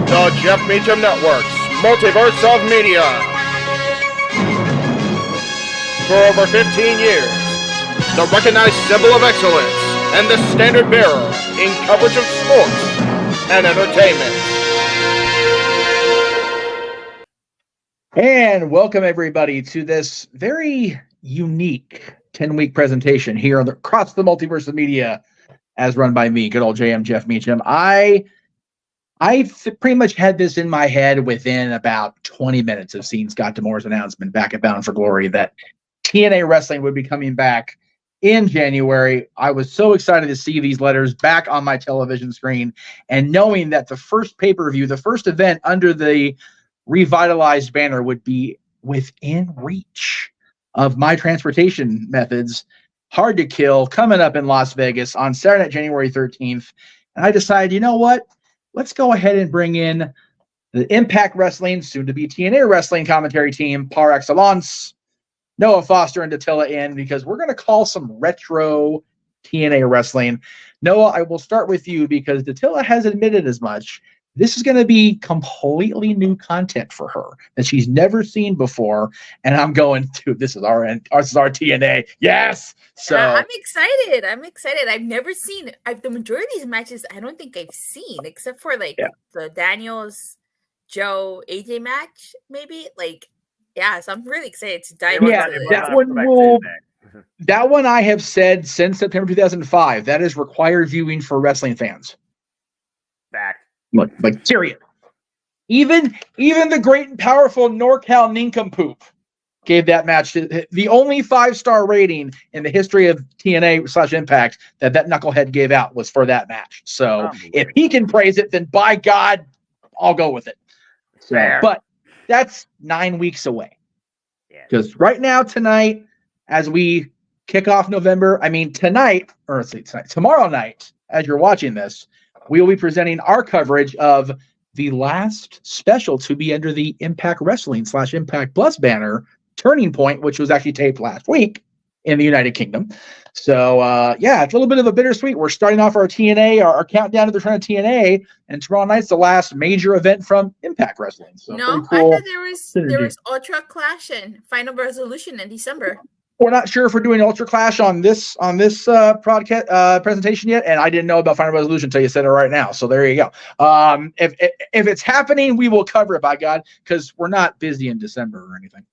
The Jeff Meacham Network's multiverse of media. For over 15 years, the recognized symbol of excellence and the standard bearer in coverage of sports and entertainment. And welcome everybody to this very unique 10-week presentation here across the multiverse of media, as run by me, good old Jeff Meacham. I pretty much had this in my head within about 20 minutes of seeing Scott D'Amore's announcement back at Bound for Glory that TNA Wrestling would be coming back in January. I was so excited to see these letters back on my television screen, and knowing that the first pay-per-view, the first event under the revitalized banner would be within reach of my transportation methods, Hard to Kill, coming up in Las Vegas on Saturday, January 13th. And I decided, you know what? Let's go ahead and bring in the Impact Wrestling, soon to be TNA Wrestling commentary team, par excellence, Noah Foster and Datila in, because we're going to call some retro TNA Wrestling. Noah, I will start with you because Datila has admitted as much. This is going to be completely new content for her that she's never seen before. And I'm going to, this is our TNA. Yes. So I'm excited. I've never seen the majority of these matches. I don't think I've seen, except for the Daniels, Joe, AJ match, maybe. So I'm really excited to dive into it. That one I have said since September 2005. That is required viewing for wrestling fans. Fact. Like serious. Even the great and powerful NorCal nincompoop gave that match the only 5-star rating in the history of TNA/Impact that knucklehead gave out was for that match. So if he can praise it, then by God, I'll go with it. Fair. But that's 9 weeks away. Because right now, tonight, as we kick off November, tomorrow night, as you're watching this, we will be presenting our coverage of the last special to be under the Impact Wrestling/Impact Plus banner, Turning Point, which was actually taped last week in the United Kingdom. So, it's a little bit of a bittersweet. We're starting off our TNA, our countdown to the return of TNA, and tomorrow night's the last major event from Impact Wrestling. So no, cool. I thought there was Ultra Clash and Final Resolution in December. We're not sure if we're doing Ultra Clash on this podcast presentation yet, and I didn't know about Final Resolution until you said it right now. So there you go. If it's happening, we will cover it, by God, because we're not busy in December or anything.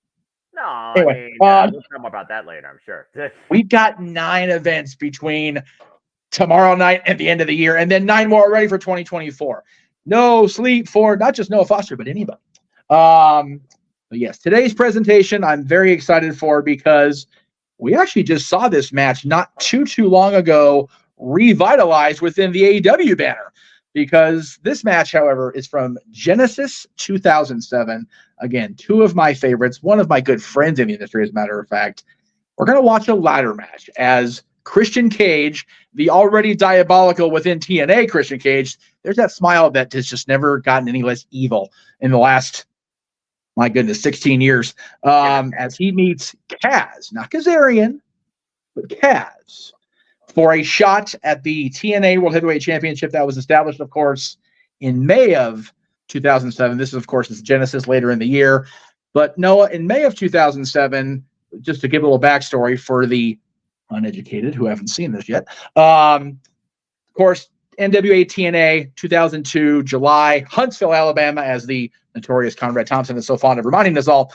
No, anyway, we'll talk more about that later, I'm sure. We've got 9 events between tomorrow night and the end of the year, and then 9 more already for 2024. No sleep for not just Noah Foster, but anybody. But yes, today's presentation I'm very excited for because we actually just saw this match not too long ago revitalized within the AEW banner. Because this match, however, is from Genesis 2007. Again, 2 of my favorites, one of my good friends in the industry, as a matter of fact. We're going to watch a ladder match as Christian Cage, the already diabolical within TNA Christian Cage, there's that smile that has just never gotten any less evil in the last, my goodness, 16 years, as he meets Kaz, not Kazarian, but Kaz, for a shot at the TNA World Heavyweight Championship that was established, of course, in May of 2007. This, of course, is Genesis later in the year. But Noah, in May of 2007, just to give a little backstory for the uneducated who haven't seen this yet, of course, NWA TNA 2002, July, Huntsville, Alabama, as the notorious Conrad Thompson is so fond of reminding us all.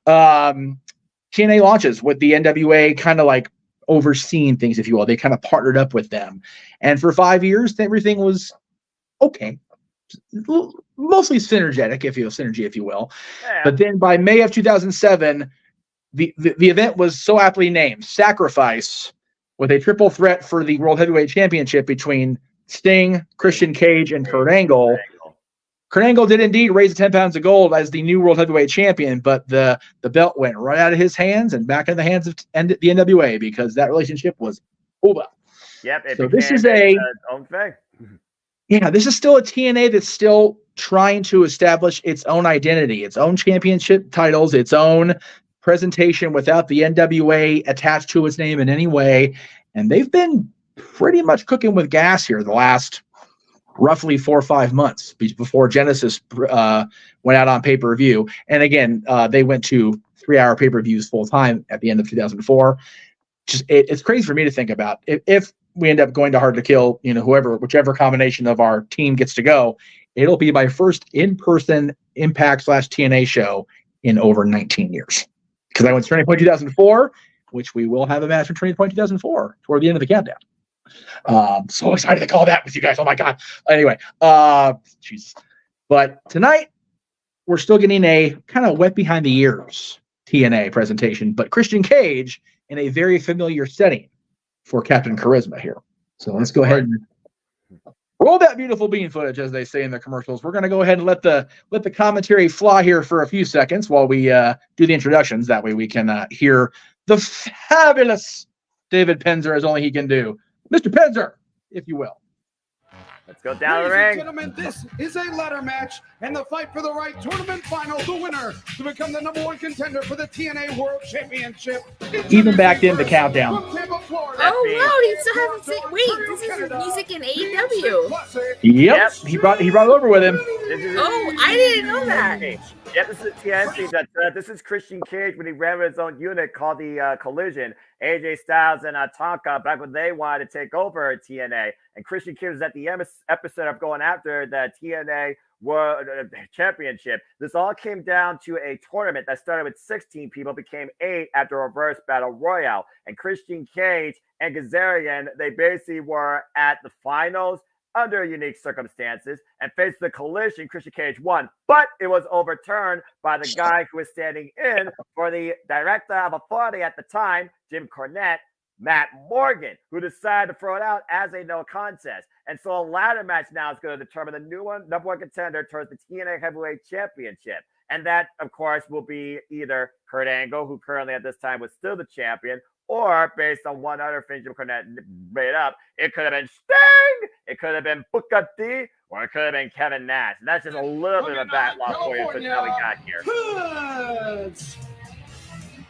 TNA launches with the NWA kind of like overseeing things, if you will. They kind of partnered up with them. And for 5 years, everything was okay. Mostly synergy, if you will. Yeah. But then by May of 2007, the event was so aptly named Sacrifice, with a triple threat for the World Heavyweight Championship between Sting, Christian Cage, and Kurt Angle. Kurt Angle did indeed raise the 10 pounds of gold as the new World Heavyweight Champion, but the belt went right out of his hands and back in the hands of the NWA because that relationship was over. Yep. So this is its own thing. Yeah, this is still a TNA that's still trying to establish its own identity, its own championship titles, its own presentation without the NWA attached to its name in any way. And they've been pretty much cooking with gas here the last roughly 4 or 5 months before Genesis went out on pay-per-view. And again, they went to 3-hour pay-per-views full time at the end of 2004. It's crazy for me to think about. If we end up going to Hard to Kill, whichever combination of our team gets to go, it'll be my first in-person Impact/TNA show in over 19 years. Because I went to Turning Point 2004, which we will have a match for Turning Point 2004 toward the end of the countdown. So excited to call that with you guys. Oh my God. Anyway, Jesus. But tonight we're still getting a kind of wet behind the ears TNA presentation, but Christian Cage in a very familiar setting for Captain Charisma here. So let's go ahead and roll that beautiful bean footage, as they say in the commercials. We're going to go ahead and let the commentary fly here for a few seconds while we do the introductions. That way we can hear the fabulous David Penzer as only he can do. Mr. Penzer, if you will. Let's go down the Ladies ring. and gentlemen, this is a ladder match and the fight for the right tournament final. The winner to become the #1 contender for the TNA World Championship. Even back in the countdown. From Tampa, Florida. Oh wow, you still haven't seen. Wait, this is music in AEW. Yep. He brought it over with him. Oh, I didn't know that. Yep, this is TNC. This is Christian Cage when he ran with his own unit called the Collision. AJ Styles and Tonka back when they wanted to take over TNA. And Christian Cage was at the episode of going after the TNA World Championship. This all came down to a tournament that started with 16 people, became 8 after a reverse battle royale. And Christian Cage and Kazarian, they basically were at the finals under unique circumstances and faced the Collision. Christian Cage won, but it was overturned by the guy who was standing in for the director of authority at the time, Jim Cornette, Matt Morgan, who decided to throw it out as a no contest. And so a ladder match now is going to determine the new #1 contender towards the TNA Heavyweight Championship. And that, of course, will be either Kurt Angle, who currently at this time was still the champion, or based on one other thing Jim Cornette made up, it could have been Sting, it could have been Booker T, or it could have been Kevin Nash. And that's just a little bit of a backlog for you since how we got here.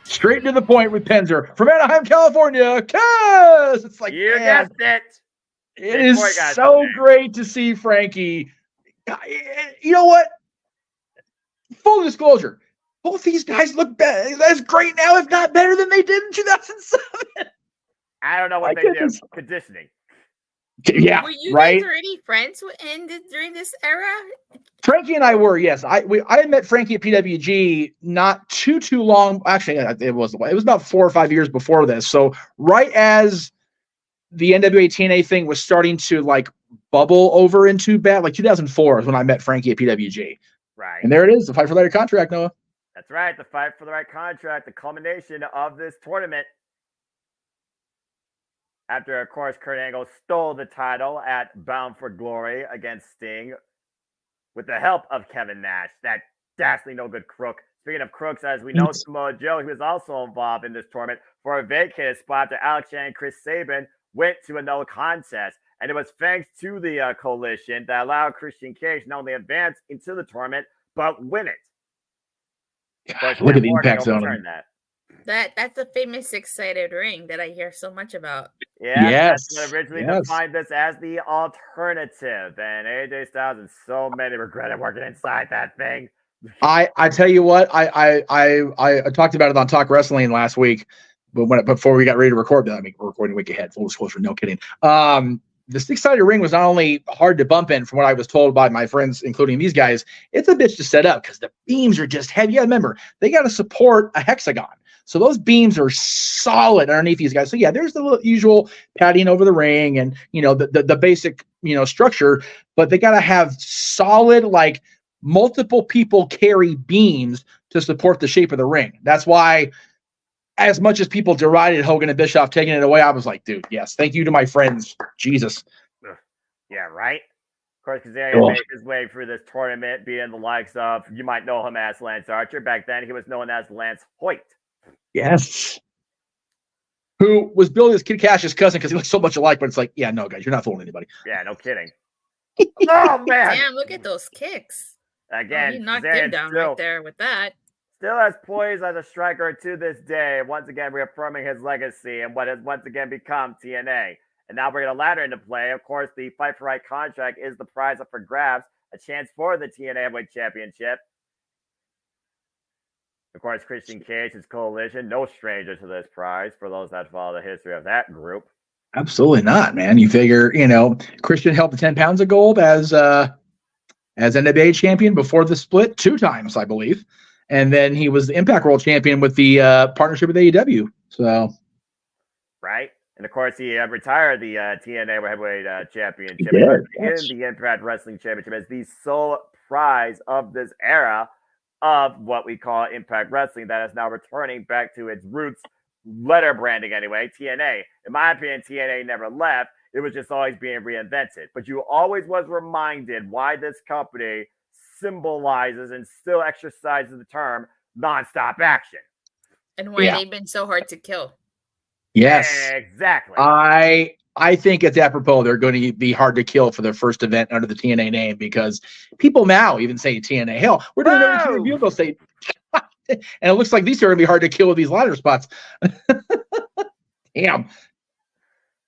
Straight to the point with Penzer from Anaheim, California. Cause it's like, You man, guessed it. it is so great to see Frankie. You know what? Full disclosure, both these guys look as great now, if not better than they did in 2007. I don't know what My they goodness. do. Conditioning. Yeah, Were you right. guys already friends during this era? Frankie and I were, yes. I met Frankie at PWG not too long. Actually, it was about 4 or 5 years before this. So right as the NWA TNA thing was starting to like bubble over into bad, like 2004 is when I met Frankie at PWG. Right. And there it is, the fight for the contract, Noah. That's right. The fight for the right contract, the culmination of this tournament. After, of course, Kurt Angle stole the title at Bound for Glory against Sting with the help of Kevin Nash, that dastardly no good crook. Speaking of crooks, as we know, Samoa Joe, he was also involved in this tournament for a vacated spot after Alex Shane and Chris Sabin went to a no contest. And it was thanks to the coalition that allowed Christian Cage not only advance into the tournament, but win it. God, look at the impact zone. That's a famous six-sided ring that I hear so much about. Yeah, yes. That's what originally defined this as the alternative. And AJ Styles and so many regretted working inside that thing. I tell you what, I talked about it on Talk Wrestling last week, but before we got ready to record that, I mean, we're recording a week ahead, full disclosure, no kidding. The six-sided ring was not only hard to bump in, from what I was told by my friends, including these guys, it's a bitch to set up because the beams are just heavy. Yeah, remember, they got to support a hexagon. So those beams are solid underneath these guys. So yeah, there's the usual padding over the ring and, the basic, structure, but they got to have solid, like multiple people carry beams to support the shape of the ring. That's why, as much as people derided Hogan and Bischoff taking it away, I was like, dude, yes, thank you to my friends. Jesus. Yeah, right? Of course, Kazarian made his way through this tournament, being the likes of, you might know him as Lance Archer. Back then, he was known as Lance Hoyt. Yes. Who was Billy Kid Cash's cousin because he looks so much alike, but it's like, yeah, no, guys, you're not fooling anybody. Yeah, no kidding. Oh, man. Damn, look at those kicks. Again, he knocked him down right there with that. Still as poised as a striker to this day, once again reaffirming his legacy and what has once again become TNA. And now we're going to ladder into play. Of course, the Fight for Right contract is the prize up for grabs, a chance for the TNA Heavyweight Championship. Of course, Christian Cage's Coalition, no stranger to this prize for those that follow the history of that group. Absolutely not, man. You figure, Christian held the 10 pounds of gold as NWA champion before the split 2 times, I believe. And then he was the Impact World Champion with the partnership with AEW. So, right. And of course, he retired the TNA Heavyweight Championship in the Impact Wrestling Championship as the sole prize of this era of what we call Impact Wrestling that is now returning back to its roots, letter branding anyway, TNA. In my opinion, TNA never left. It was just always being reinvented. But you always was reminded why this company symbolizes and still exercises the term nonstop action. And why they've been so hard to kill. Yes. Exactly. I think it's apropos they're going to be hard to kill for their first event under the TNA name because people now even say TNA. Hell, we're doing every review. They'll say, and it looks like these are going to be hard to kill with these ladder spots. Damn.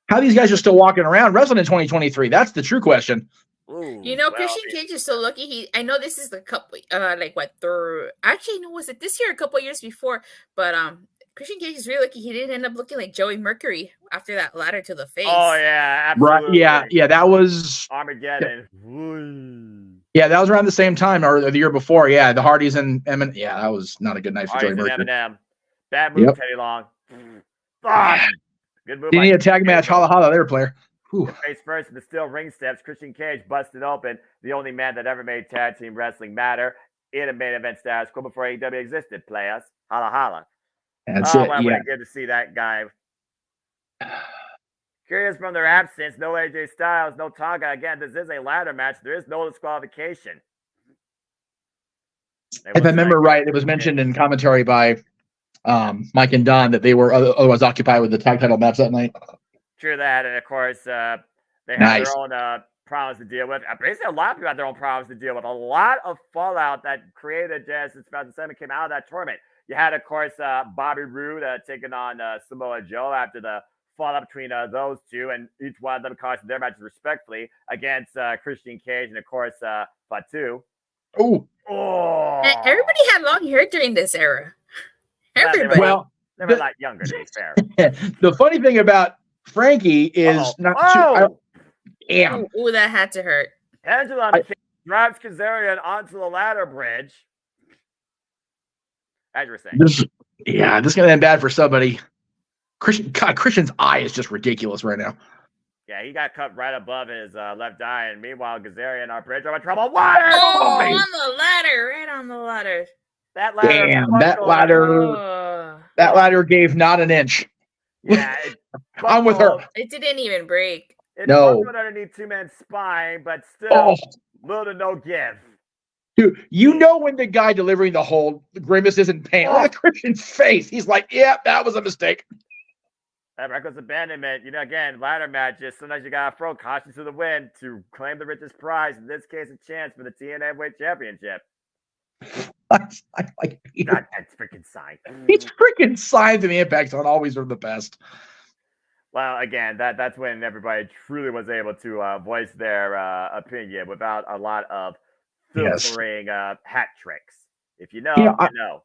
How these guys are still walking around wrestling in 2023? That's the true question. Ooh, Christian Cage is so lucky. I know this is the couple, third. Actually, no, was it this year? A couple years before, but Christian Cage is really lucky. He didn't end up looking like Joey Mercury after that ladder to the face. Oh yeah, absolutely. Right? Yeah. That was Armageddon. Yeah, that was around the same time or the year before. Yeah, the Hardys and Eminem. Yeah, that was not a good night for Joey Mercury. Eminem. Bad move, Teddy Long. Good move. Didn't need a tag match. Holla holla there, player. Face first in the steel ring steps. Christian Cage busted open. The only man that ever made tag team wrestling matter in a main event status quo before AEW existed. Players. Holla holla. That's it. Well, good to see that guy. Curious from their absence, no AJ Styles, no Tonga. Again, this is a ladder match. There is no disqualification. If I remember right, it was mentioned in commentary by Mike and Don that they were otherwise occupied with the tag title match that night. True that, and of course, they have their own problems to deal with. Basically, a lot of people had their own problems to deal with. A lot of fallout that created since 2007 came out of that tournament. You had, of course, Bobby Roode taking on Samoa Joe after the fallout between those two, and each one of them costing their matches respectfully against Christian Cage and, of course, Fatu. Oh! Everybody had long hair during this era. Everybody. Well, they were a lot younger, to be fair. The funny thing about Frankie is not damn. Ooh, that had to hurt. Angela drives Kazarian onto the ladder bridge. As you were saying. This is going to end bad for somebody. Christian's eye is just ridiculous right now. Yeah, he got cut right above his left eye, and meanwhile, Kazarian, our bridge, are in trouble. What? On the ladder, right on the ladder. That ladder. Damn, that ladder gave not an inch. Yeah, I'm with her. It didn't even break. It buckled underneath two-man's spine, but still little to no give. Dude, when the guy delivering the hold grimace is in pain. Look at Christian's face. He's like, yeah, that was a mistake. That reckless abandonment. Again, ladder matches. Sometimes you got to throw caution to the wind to claim the richest prize. In this case, a chance for the TNA Heavyweight Championship. I like Peter. That's freaking signed. He's freaking signed in the Impact Zone. Always are the best. Well, again, that's when everybody truly was able to voice their opinion without a lot of filtering hat tricks. If you know, you know.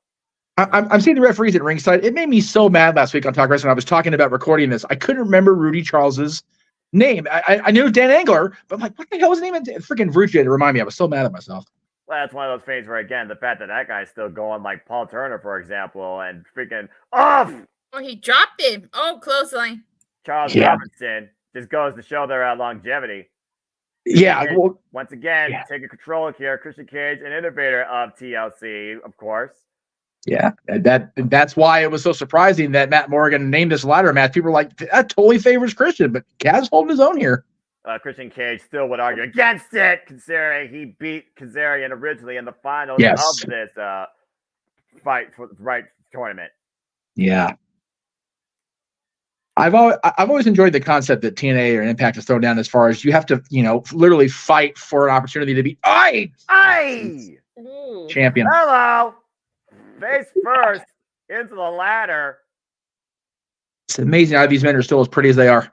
I'm seeing the referees at ringside. It made me so mad last week on Talk Wrestling. I was talking about recording this. I couldn't remember Rudy Charles's name. I knew Dan Engler, but I'm like, what the hell was his name? Freaking Rudy to remind me. I was so mad at myself. Well, that's one of those things where, again, the fact that guy's still going like Paul Turner, for example, and freaking off. Oh, he dropped him. Oh, clothesline. Charles Robinson just goes to show their longevity. Yeah. Well, once again, taking control here. Christian Cage, an innovator of TLC, of course. Yeah, that's why it was so surprising that Matt Morgan named this ladder match. People were like, that totally favors Christian, but Kaz holding his own here. Christian Cage still would argue against it, considering he beat Kazarian originally in the finals of this Fight for the Right tournament. Yeah. I've always enjoyed the concept that TNA or Impact has thrown down as far as you have to, literally fight for an opportunity to be champion. Hello. Face first into the ladder. It's amazing how these men are still as pretty as they are.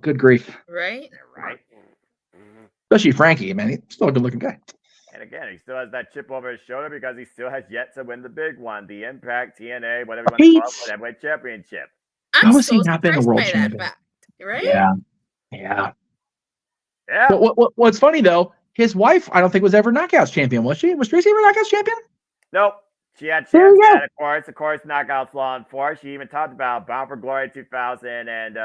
Good grief. Right? Right. Especially Frankie, man. He's still a good-looking guy. And again, he still has that chip over his shoulder because he still has yet to win the big one, the Impact, TNA, whatever you want to call it, Heavyweight Championship. How I'm has he so not been a surprised world by that champion? fact, right? Yeah. But what's funny though, his wife, I don't think was ever Knockouts champion, was she? Was Tracy ever Knockouts champion? Nope. She had There chance you go. that, of course, Knockouts Law and Force. She even talked about Bound for Glory 2000 and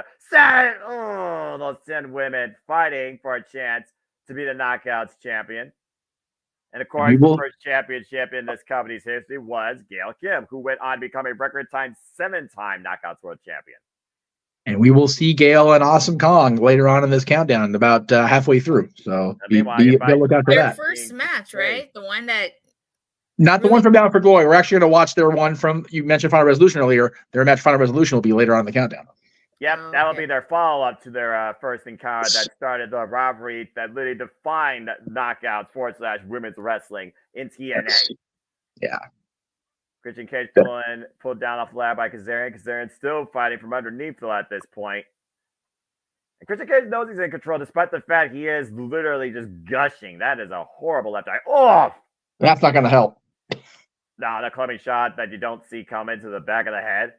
those 10 women fighting for a chance to be the Knockouts champion. And of course, the first championship in this company's history was Gail Kim, who went on to become a record-time 7-time Knockouts World Champion. And we will see Gail and Awesome Kong later on in this countdown, about halfway through. So be look out for their that. first match, right? The one that. Not the one from Bound for Glory. We're actually going to watch their one from, you mentioned Final Resolution earlier. Their match Final Resolution will be later on in the countdown. Yep, that'll be their follow-up to their first encounter that started the rivalry that literally defined Knockouts / women's wrestling in TNA. Yeah. Christian Cage pulled down off the ladder by Kazarian. Kazarian's still fighting from underneath though at this point. And Christian Cage knows he's in control despite the fact he is literally just gushing. That is a horrible left eye. Oh! That's not going to help. No, the clubbing shot that you don't see coming to the back of the head.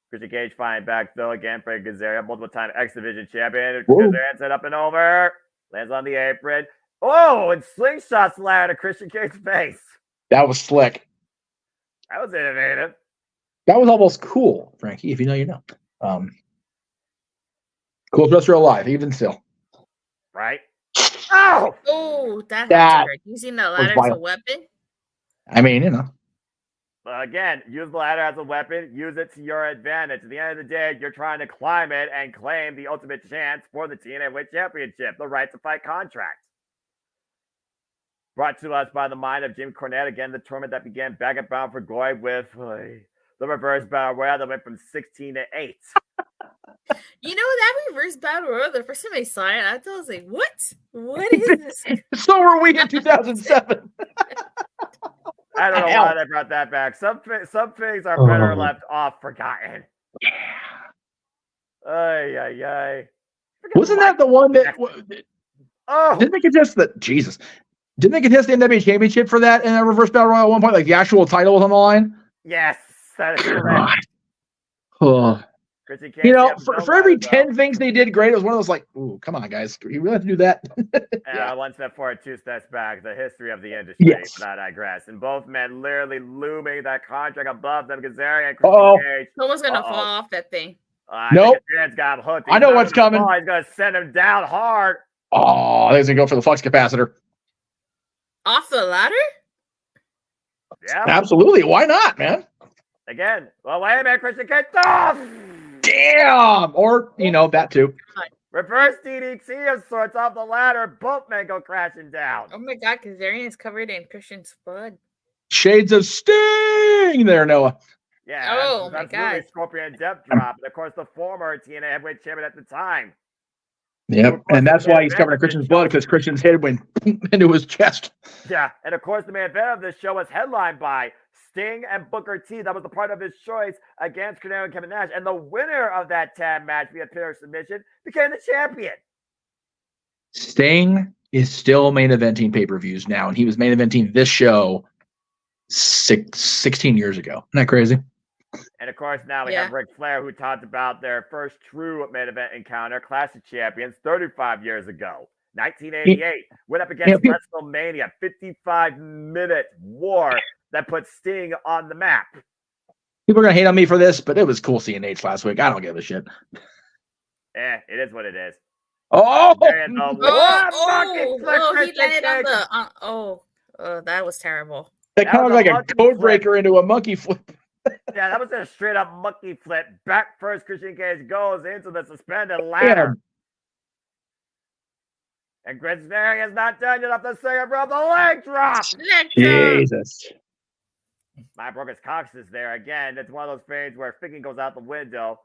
Christian Cage fighting back though again for Kazarian, multiple-time X Division champion. Kazarian set up and over. Lands on the apron. Oh, and slingshots ladder to Christian Cage's face. That was slick. That was innovative. That was almost cool, Frankie, if you know, you know. Coolest wrestler alive, even still. Right? Oh! Oh, that hurt. Using the ladder as a weapon? I mean, you know. Again, use the ladder as a weapon. Use it to your advantage. At the end of the day, you're trying to climb it and claim the ultimate chance for the TNA World Championship, the right to fight contract. Brought to us by the mind of Jim Cornette. Again, the tournament that began back at Bound for Glory with the reverse battle royale that went from 16 to 8. You know, that reverse battle royale, the first time I saw it, I was like, what? What is this? So were we in 2007. I don't know why they brought that back. Some things are better left off forgotten. Ay. Wasn't that the one that... Didn't they contest the... Jesus. Didn't they contest the NWA Championship for that in a reverse battle royale at one point? Like the actual title was on the line? Yes. That is correct. You know, for every 10 things they did great, it was one of those like, ooh, come on, guys. You really have to do that? One step forward, 2 steps back. The history of the industry, but I digress. And both men literally looming that contract above them. Kazarian and Christian Cage. Someone's going to fall off that thing. Nope. Got him hooked. I know what's coming. He's going to send him down hard. Oh, he's going to go for the flux capacitor. Off the ladder? Yeah. Absolutely. Why not, man? Again. Well, wait a minute, Christian Cage. Oh! Damn! Or, you know, that too. Reverse DDT of sorts off the ladder. Both men go crashing down. Oh my God, Kazarian is covered in Christian's blood. Shades of Sting there, Noah. Yeah. Oh my God. Really Scorpion depth drop. And of course, the former TNA heavyweight champion at the time. Yep. And that's why he's covered in Christian's blood, because Christian's head went into his chest. Yeah. And of course, the main event of this show was headlined by Sting and Booker T. That was the part of his choice against Cornette and Kevin Nash. And the winner of that tag match via pinner submission became the champion. Sting is still main eventing pay-per-views now, and he was main eventing this show 16 years ago. Isn't that crazy? And of course, now we have Ric Flair, who talked about their first true main event encounter, Classic Champions, 35 years ago. 1988, went up against WrestleMania, 55-minute war that put Sting on the map. People are going to hate on me for this, but it was cool seeing H last week. I don't give a shit. It is what it is. Oh! He landed on the... that was terrible. That kind of like a code breaker into a monkey flip. Yeah, that was a straight-up monkey flip. Back first, Christian Cage goes into the suspended ladder. And Kazarian is not done yet off the second rope. The leg drop. Jesus. My broken Cox is there again. It's one of those fades where thinking goes out the window.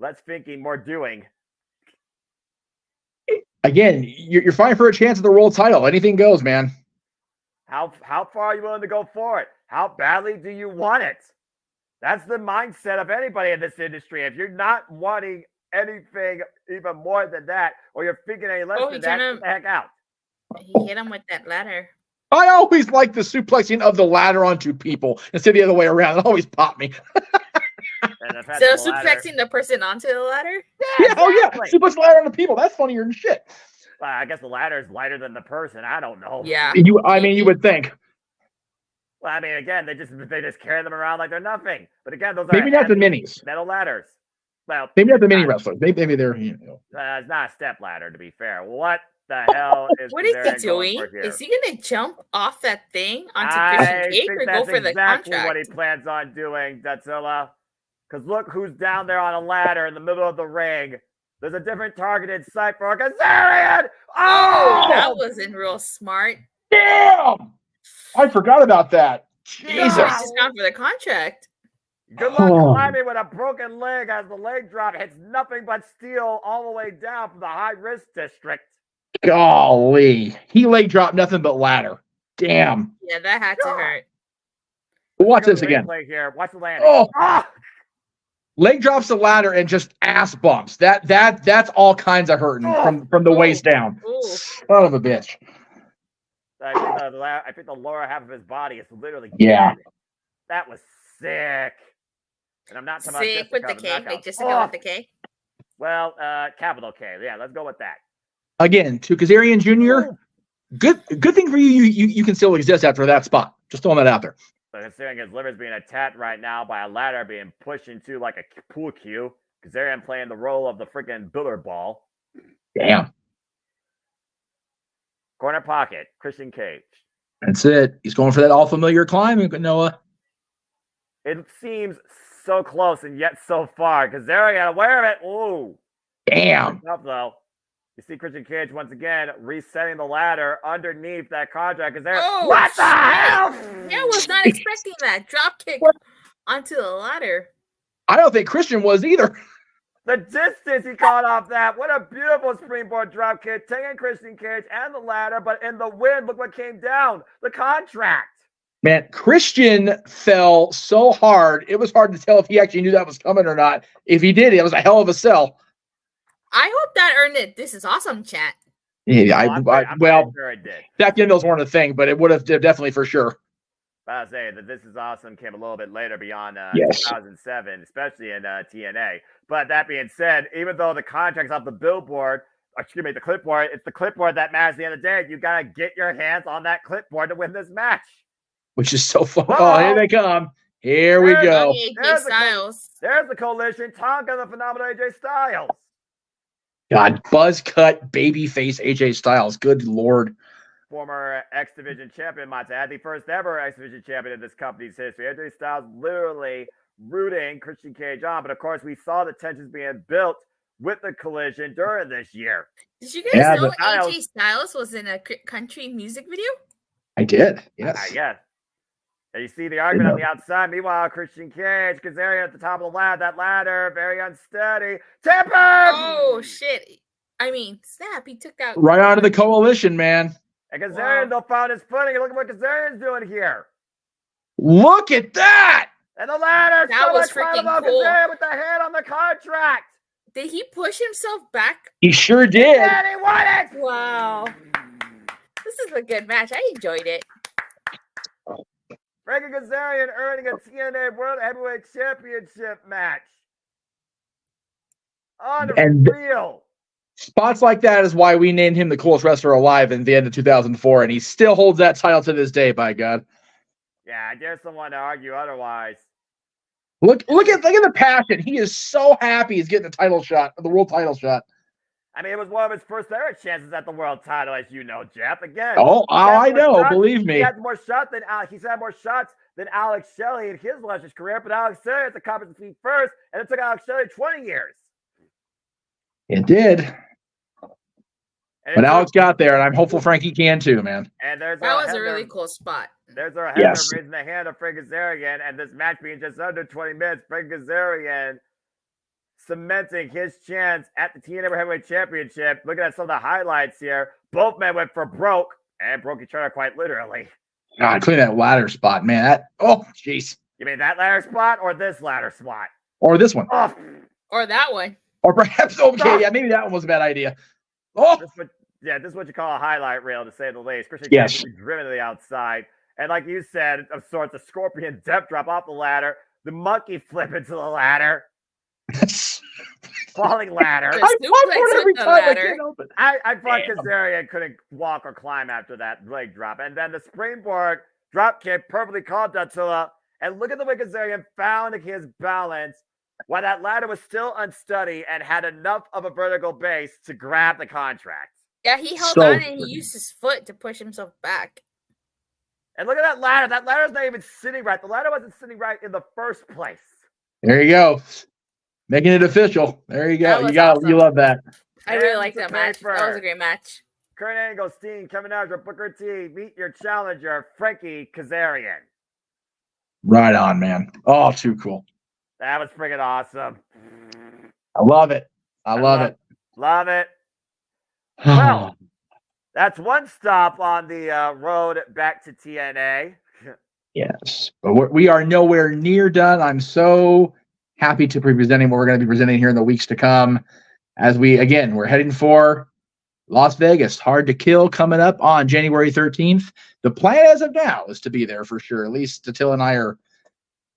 Less thinking, more doing. Again, you're fighting for a chance at the world title. Anything goes, man. How far are you willing to go for it? How badly do you want it? That's the mindset of anybody in this industry. If you're not wanting anything even more than that, or you're thinking any less than that, get the heck out. He hit him with that ladder. I always like the suplexing of the ladder onto people instead of the other way around. It always popped me. So suplexing the person onto the ladder? Yeah, exactly. Oh yeah, suplex the ladder onto people. That's funnier than shit. I guess the ladder is lighter than the person. I don't know. Yeah. You would think. Well, I mean, again, they just carry them around like they're nothing. But again, those maybe are not the minis, metal ladders. Well, maybe not the mini wrestlers. Maybe they're it's not a step ladder, to be fair. What the hell is what is he doing? Is he gonna jump off that thing onto Christian Cage or go for the contract? What he plans on doing, Datila. Because look who's down there on a ladder in the middle of the ring. There's a different targeted site for Kazarian. Oh, that wasn't real smart. Damn! I forgot about that. Jesus. He's just gone for the contract. Good luck climbing with a broken leg as the leg drop hits nothing but steel all the way down from the high risk district. Golly. He leg dropped nothing but ladder. Damn. Yeah, that had to hurt. Watch this again. Here. Watch the landing. Oh. Leg drops the ladder and just ass bumps. That's all kinds of hurting from the waist down. Son of a bitch. I think the lower half of his body is literally dead. That was sick. And I'm not talking sick with the K, like Jessica with the K. Well, capital K. Yeah, let's go with that. Again, to Kazarian Jr. Good thing for you. You can still exist after that spot. Just throwing that out there. But considering his liver's being attacked right now by a ladder being pushed into like a pool cue, Kazarian playing the role of the freaking billiard ball. Damn. Corner pocket, Christian Cage. That's it. He's going for that all-familiar climb, Noah. It seems so close and yet so far. Kazarian aware of it. Ooh. Damn. Up though. You see Christian Cage once again resetting the ladder underneath that contract. What the hell? Yeah, I was not expecting that. Drop kick onto the ladder. I don't think Christian was either. The distance he caught off that. What a beautiful springboard drop kick. Taking Christian Cage and the ladder, but in the wind, look what came down. The contract. Man, Christian fell so hard. It was hard to tell if he actually knew that was coming or not. If he did, it was a hell of a sell. I hope that earned it. This is awesome, chat. Yeah, I'm well, sure it did. Back then those weren't a thing, but it would have definitely for sure. I was saying that This Is Awesome came a little bit later beyond 2007, especially in TNA. But that being said, even though the contract's off the billboard, the clipboard, it's the clipboard that matters at the end of the day. You got to get your hands on that clipboard to win this match. Which is so fun. Oh, here they come. Here we go. AJ Styles. There's the coalition. Tonka, the phenomenal AJ Styles. God, buzz cut, baby face AJ Styles. Good Lord. Former X Division champion, might add, the first ever X Division champion in this company's history. AJ Styles literally rooting Christian Cage on, but of course we saw the tensions being built with the collision during this year. Did you guys know AJ Styles was in a country music video? I did, yes. Yes. And you see the argument on the outside. Meanwhile, Christian Cage, Kazarian at the top of the ladder. That ladder, very unsteady. Temper! Oh, shit. I mean, snap. He took out. Right onto the coalition, man. And Kazarian, though, found his footing. And look at what Kazarian's doing here. Look at that! And the ladder. That was freaking cool. Kazarian with the hand on the contract. Did he push himself back? He sure did. And he won it! Wow. This is a good match. I enjoyed it. Frankie Kazarian earning a TNA World Heavyweight Championship match. Unreal. Spots like that is why we named him the coolest wrestler alive in the end of 2004, and he still holds that title to this day, by God. Yeah, I dare someone to argue otherwise. Look at the passion. He is so happy he's getting the title shot, the world title shot. I mean, it was one of his first ever chances at the world title, as you know, Jeff. Again. I know. Believe me. He had more shots than Alex Shelley in his illustrious career, but Alex Shelley had to accomplish the feat first, and it took Alex Shelley 20 years. It did. But Alex got there, and I'm hopeful Frankie can too, man. And that was a really cool spot. There's our header raising the hand of Frank Kazarian, and this match being just under 20 minutes, Frank Kazarian cementing his chance at the TNA Heavyweight Championship. Looking at some of the highlights here, both men went for broke, and broke each other quite literally. God, including that ladder spot, man. Jeez. You mean that ladder spot or this ladder spot? Or this one. Or that one. Or perhaps, okay, yeah, maybe that one was a bad idea. Oh, this is what you call a highlight reel, to say the least. Christian Yes. Cage will be driven to the outside. And like you said, of sorts, a scorpion depth drop off the ladder, the monkey flip into the ladder, falling ladder. The I fall for suplex it every with the time I ladder. can't open. I thought Damn. Kazarian couldn't walk or climb after that leg drop. And then the springboard drop kick, perfectly called Datila. And look at the way Kazarian found his balance while that ladder was still unsteady and had enough of a vertical base to grab the contract. Yeah, he held So on and he freaking- used his foot to push himself back. And look at that ladder. That ladder's not even sitting right. The ladder wasn't sitting right in the first place. There you go. Making it official. There you That go. was You awesome. love that. I really And like the that match. That was paper. a great match. Kurt Angle, Steen, Kevin Nash, Booker T, meet your challenger, Frankie Kazarian. Right on, man. Oh, too cool. That was freaking awesome. I love it. I love it. Love it. Well, that's one stop on the road back to TNA. Yes, but we are nowhere near done. I'm so happy to be presenting what we're going to be presenting here in the weeks to come. As we're heading for Las Vegas, Hard to Kill, coming up on January 13th. The plan as of now is to be there for sure. At least Datila and I are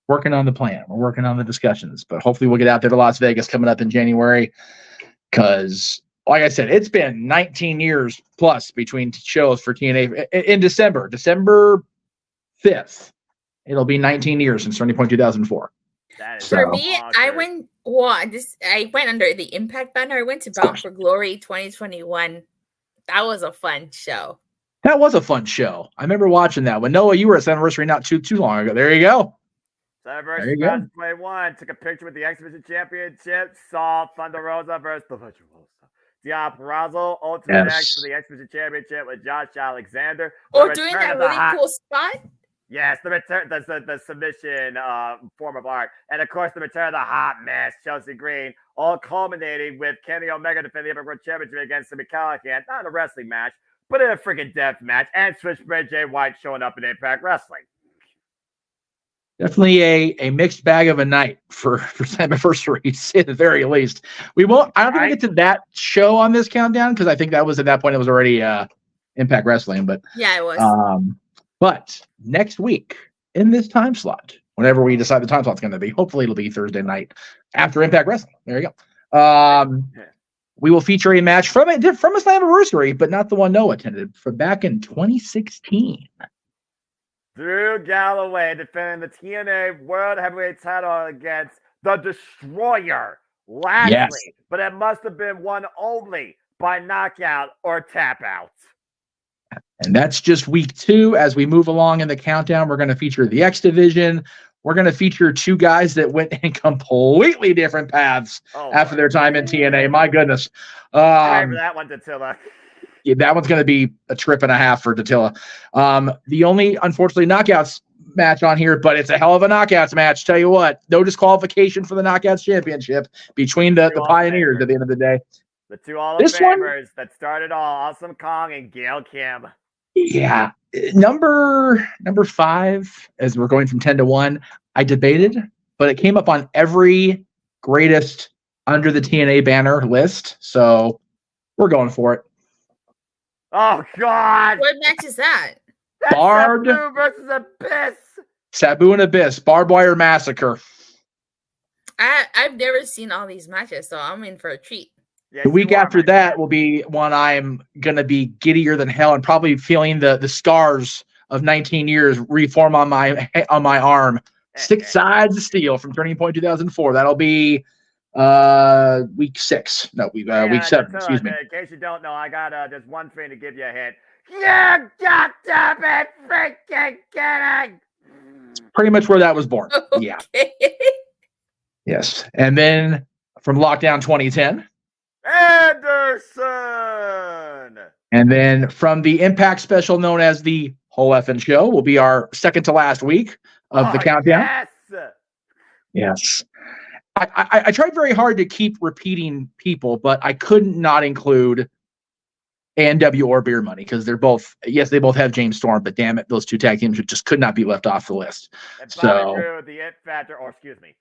working on the plan. We're working on the discussions, but hopefully we'll get out there to Las Vegas coming up in January. Because, like I said, it's been 19 years plus between shows for TNA in December 5th. It'll be 19 years since Turning Point 2004. That is For me, I bonkers. went under the Impact banner. I went to Bound for Glory 2021. That was a fun show. That was a fun show. I remember watching that. When Noah, you were at Anniversary not too long ago. There you go. So There versus you go. 2021, took a picture with the X Division Championship, saw Thunder Rosa versus the Virtuoso. Dion Purrazzo, Ultimate Yes. X for the X Division Championship with Josh Alexander. Or The doing return that of the really hot- cool spot. Yes, the return, the submission form of art. And of course, the return of the hot mess, Chelsea Green, all culminating with Kenny Omega defending the Epic World Championship against Sami Callihan, not in a wrestling match, but in a freaking death match, and Switchblade Jay White showing up in Impact Wrestling. Definitely a mixed bag of a night for Anniversary, to say the very least. I don't think we get to that show on this countdown because I think that was at that point it was already Impact Wrestling. But Yeah, it was. But next week in this time slot, whenever we decide the time slot's going to be, hopefully it'll be Thursday night after Impact Wrestling. There you go. We will feature a match from a Slammiversary, but not the one Noah attended, from back in 2016. Drew Galloway defending the TNA World Heavyweight title against the Destroyer, Lashley. Yes. But it must have been won only by knockout or tap out. And that's just week 2. As we move along in the countdown, we're going to feature the X Division. We're going to feature 2 guys that went in completely different paths after their time in TNA. My goodness. Remember that one, Datila. Yeah, that one's going to be a trip and a half for Datila. The only, unfortunately, knockouts match on here, but it's a hell of a knockouts match. Tell you what, no disqualification for the Knockouts Championship between the Pioneers at the end of the day. The 2 Hall of Famers that started all, Awesome Kong and Gail Kim. Yeah. Number 5, as we're going from 10 to 1, I debated, but it came up on every greatest under the TNA banner list. So we're going for it. Oh, God. What match is that? That's Barbed Sabu versus Abyss. Sabu and Abyss, Barbed Wire Massacre. I've never seen all these matches, so I'm in for a treat. Yes, The week you are, after my that friend. will be one I'm going to be giddier than hell and probably feeling the scars of 19 years reform on my arm. 6 sides of steel from Turning Point 2004. That'll be week 6. No, week 7. Datila, Excuse me. In case you don't know, I got just one thing to give you a hint. You got to be freaking kidding. Pretty much where that was born. Yeah. Okay. Yes. And then from Lockdown 2010. Anderson. And then from the Impact special known as the Whole Effin' Show will be our second to last week of the countdown. Yes. Yes. I tried very hard to keep repeating people, but I couldn't not include A&W or Beer Money, because they both have James Storm, but damn it, those two tag teams just could not be left off the list. And So Bobby Roode, the It Factor, or excuse me,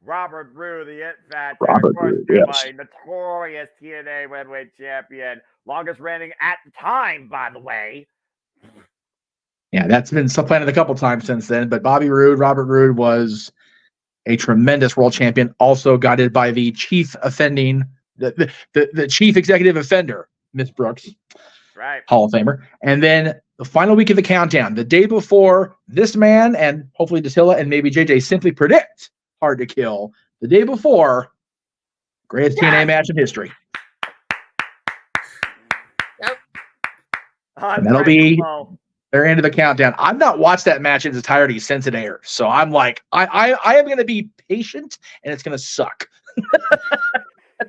Robert Roode, the It Factor, Robert of course, Roode, yes. my notorious TNA Heavyweight Champion, longest reigning at the time, by the way. Yeah, that's been supplanted a couple times since then. But Robert Roode was a tremendous world champion, also guided by the chief chief executive offender, Miss Brooks, Right. Hall of Famer. And then the final week of the countdown, the day before this man and hopefully Datila and maybe JJ simply predict Hard to Kill, the day before, greatest TNA match in history. Yep. And that'll be their end of the countdown. I've not watched that match in its entirety since it aired. So I'm like, I am going to be patient, and it's going to suck.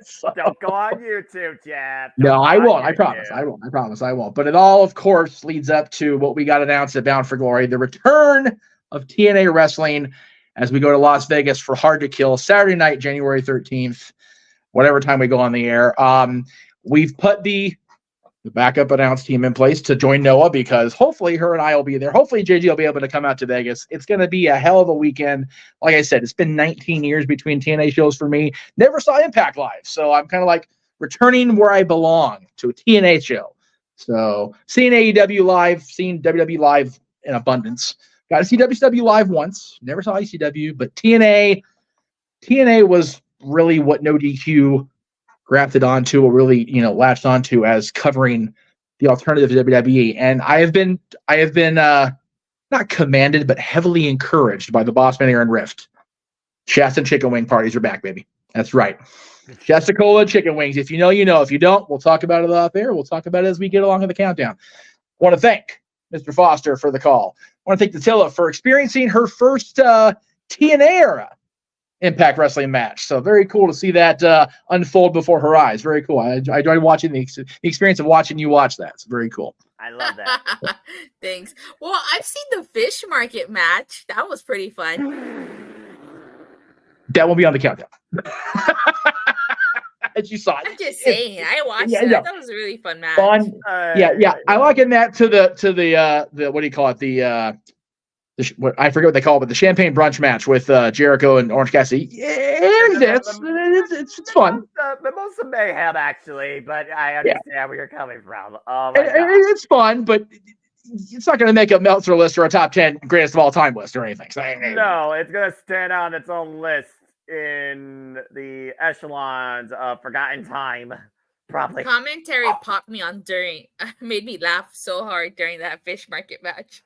So, don't go on YouTube, Jeff. No, I won't. I promise. I won't. But it all, of course, leads up to what we got announced at Bound for Glory, the return of TNA Wrestling as we go to Las Vegas for Hard to Kill Saturday night, January 13th, whatever time we go on the air. We've put the backup announce team in place to join Noah, because hopefully her and I will be there. Hopefully JG will be able to come out to Vegas. It's going to be a hell of a weekend. Like I said, it's been 19 years between TNA shows for me. Never saw Impact live. So I'm kind of like returning where I belong, to a TNA show. So seeing AEW live, seeing WWE live in abundance. Got to see WCW live once. Never saw ECW, but TNA was really what No DQ grafted onto, or really, latched onto as covering the alternative to WWE. And I have been not commanded, but heavily encouraged by the Boss Man Aaron Rift. Shasta and chicken wing parties are back, baby. That's right. Shasta Cola chicken wings. If you know, you know. If you don't, we'll talk about it off air. We'll talk about it as we get along in the countdown. I want to thank Mr. Foster for the call. I want to thank Datila for experiencing her first TNA era Impact Wrestling match. So very cool to see that unfold before her eyes. Very cool. I enjoyed watching the experience of watching you watch that. It's very cool. I love that. Thanks. Well, I've seen the fish market match. That was pretty fun. That won't be on the countdown. As you saw it. I'm just saying. I watched it. That was a really fun match. Fun. Yeah. I liken that to the what do you call it? I forget what they call it, but the champagne brunch match with Jericho and Orange Cassidy. It's fun. Mimosa Mayhem, actually, but I understand where you're coming from. It's fun, but it's not going to make a Meltzer list or a top 10 greatest of all time list or anything. So, no, it's going to stand on its own list in the echelons of forgotten time. Probably. Commentary popped me on made me laugh so hard during that fish market match.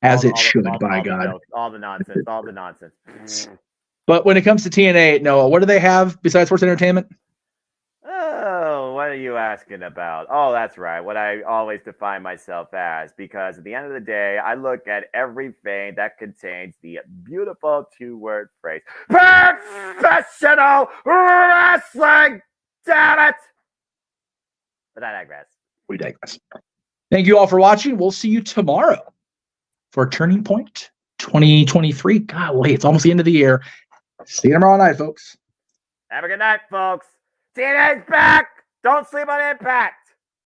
As it should, by God. All the nonsense. But when it comes to TNA, Noah, what do they have besides sports entertainment? Oh, what are you asking about? Oh, that's right. What I always define myself as, because at the end of the day, I look at everything that contains the beautiful two-word phrase, professional wrestling. Damn it! But I digress. We digress. Thank you all for watching. We'll see you tomorrow for Turning Point 2023. Golly, it's almost the end of the year. See you tomorrow night, folks. Have a good night, folks. TNA's back. Don't sleep on Impact.